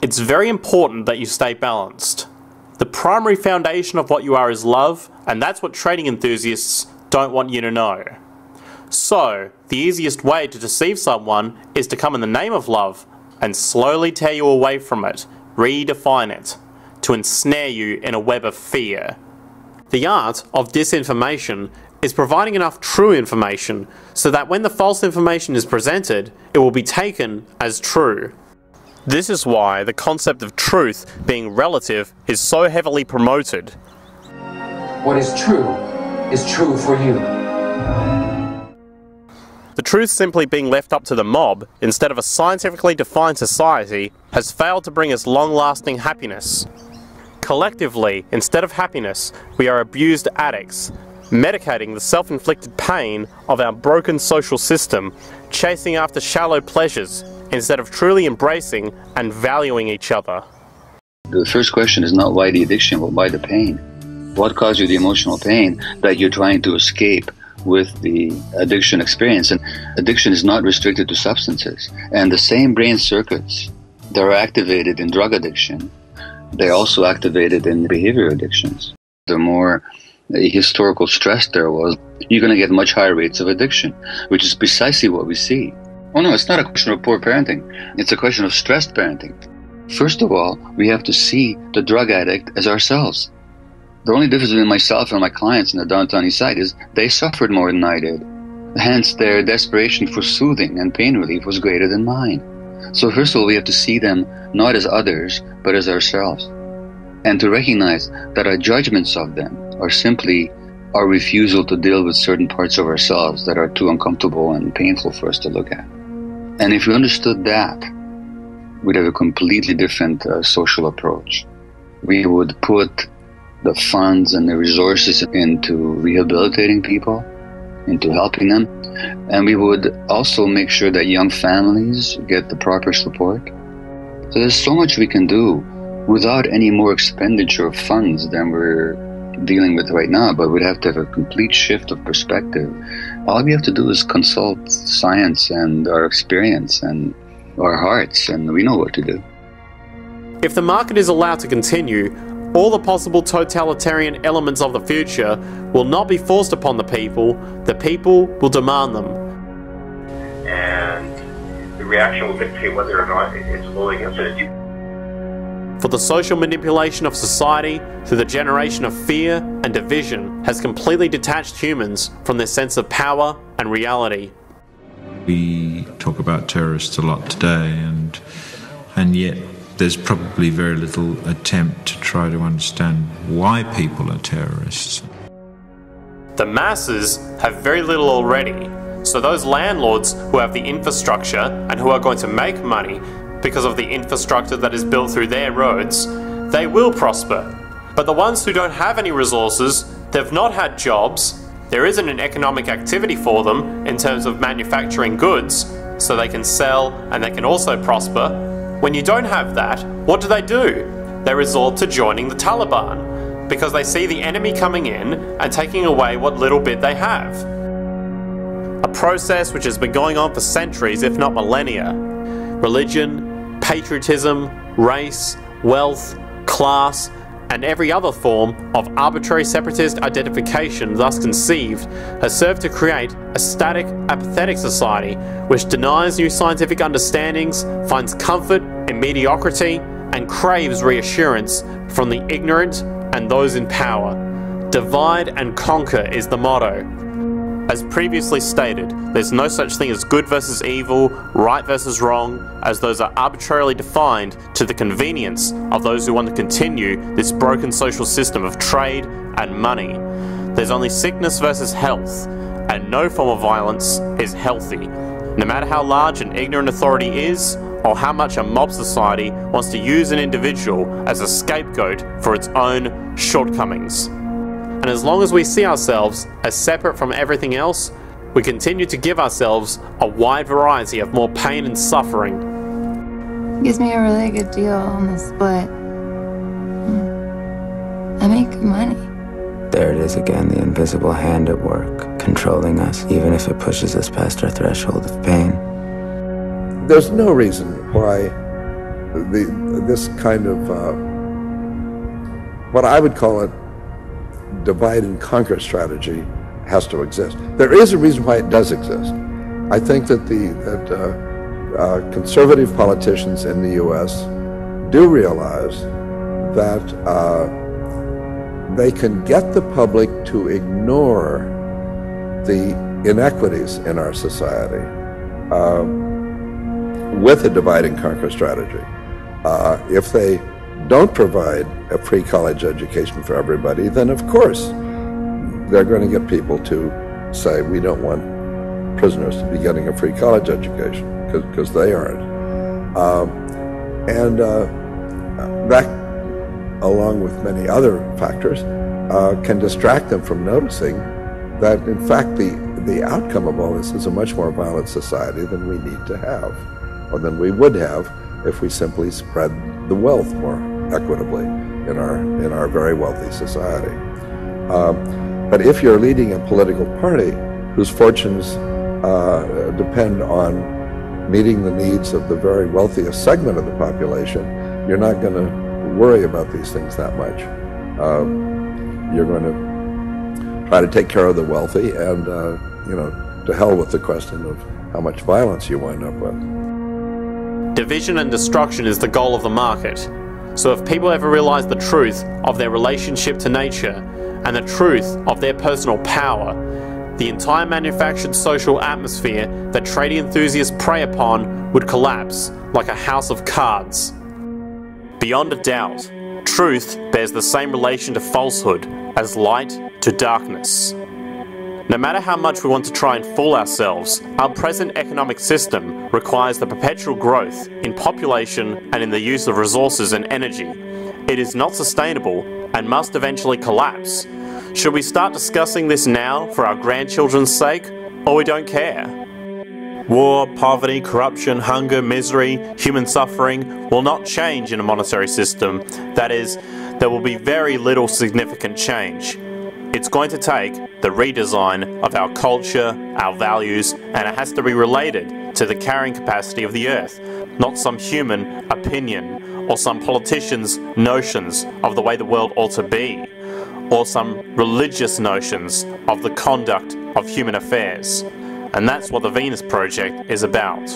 It's very important that you stay balanced. The primary foundation of what you are is love, and that's what trading enthusiasts don't want you to know. So, the easiest way to deceive someone is to come in the name of love and slowly tear you away from it, redefine it, to ensnare you in a web of fear. The art of disinformation is providing enough true information so that when the false information is presented, it will be taken as true. This is why the concept of truth being relative is so heavily promoted. What is true for you. The truth simply being left up to the mob, instead of a scientifically defined society, has failed to bring us long-lasting happiness. Collectively, instead of happiness, we are abused addicts, medicating the self-inflicted pain of our broken social system, chasing after shallow pleasures, instead of truly embracing and valuing each other. The first question is not why the addiction, but why the pain. What caused you the emotional pain that you're trying to escape with the addiction experience? And addiction is not restricted to substances. And the same brain circuits that are activated in drug addiction, they're also activated in behavior addictions. The more historical stress there was, you're going to get much higher rates of addiction, which is precisely what we see. Oh no, it's not a question of poor parenting. It's a question of stressed parenting. First of all, we have to see the drug addict as ourselves. The only difference between myself and my clients in the downtown east side is they suffered more than I did. Hence, their desperation for soothing and pain relief was greater than mine. So first of all, we have to see them not as others, but as ourselves. And to recognize that our judgments of them are simply our refusal to deal with certain parts of ourselves that are too uncomfortable and painful for us to look at. And if we understood that, we'd have a completely different social approach. We would put the funds and the resources into rehabilitating people, into helping them, and we would also make sure that young families get the proper support. So there's so much we can do without any more expenditure of funds than we're dealing with right now, but we'd have to have a complete shift of perspective. All we have to do is consult science and our experience and our hearts, and we know what to do. If the market is allowed to continue, all the possible totalitarian elements of the future will not be forced upon the people will demand them. And the reaction will dictate whether or not it's fully against it. For the social manipulation of society through the generation of fear and division has completely detached humans from their sense of power and reality. We talk about terrorists a lot today, and yet there's probably very little attempt to try to understand why people are terrorists. The masses have very little already, so those landlords who have the infrastructure and who are going to make money because of the infrastructure that is built through their roads, they will prosper. But the ones who don't have any resources, they've not had jobs, there isn't an economic activity for them in terms of manufacturing goods, so they can sell and they can also prosper. When you don't have that, what do? They resort to joining the Taliban, because they see the enemy coming in and taking away what little bit they have. A process which has been going on for centuries, if not millennia. Religion, patriotism, race, wealth, class, and every other form of arbitrary separatist identification thus conceived has served to create a static, apathetic society which denies new scientific understandings, finds comfort in mediocrity, and craves reassurance from the ignorant and those in power. Divide and conquer is the motto. As previously stated, there's no such thing as good versus evil, right versus wrong, as those are arbitrarily defined to the convenience of those who want to continue this broken social system of trade and money. There's only sickness versus health, and no form of violence is healthy, no matter how large an ignorant authority is, or how much a mob society wants to use an individual as a scapegoat for its own shortcomings. And as long as we see ourselves as separate from everything else, we continue to give ourselves a wide variety of more pain and suffering. It gives me a really good deal on the split. I make good money. There it is again, the invisible hand at work, controlling us, even if it pushes us past our threshold of pain. There's no reason why this kind of what I would call a divide and conquer strategy has to exist. There is a reason why it does exist. I think that conservative politicians in the U.S. do realize that they can get the public to ignore the inequities in our society with a divide and conquer strategy. If they don't provide a free college education for everybody, then of course they're going to get people to say, we don't want prisoners to be getting a free college education, because they aren't. That, along with many other factors, can distract them from noticing that, in fact, the outcome of all this is a much more violent society than we need to have, or than we would have if we simply spread the wealth more equitably in our very wealthy society. But if you're leading a political party whose fortunes depend on meeting the needs of the very wealthiest segment of the population, you're not going to worry about these things that much. You're going to try to take care of the wealthy, and to hell with the question of how much violence you wind up with. Division and destruction is the goal of the market. So if people ever realize the truth of their relationship to nature and the truth of their personal power, the entire manufactured social atmosphere that trading enthusiasts prey upon would collapse like a house of cards. Beyond a doubt, truth bears the same relation to falsehood as light to darkness. No matter how much we want to try and fool ourselves, our present economic system requires the perpetual growth in population and in the use of resources and energy. It is not sustainable and must eventually collapse. Should we start discussing this now for our grandchildren's sake, or we don't care? War, poverty, corruption, hunger, misery, human suffering will not change in a monetary system. That is, there will be very little significant change. It's going to take the redesign of our culture, our values, and it has to be related to the carrying capacity of the earth, not some human opinion or some politician's notions of the way the world ought to be, or some religious notions of the conduct of human affairs. And that's what the Venus Project is about.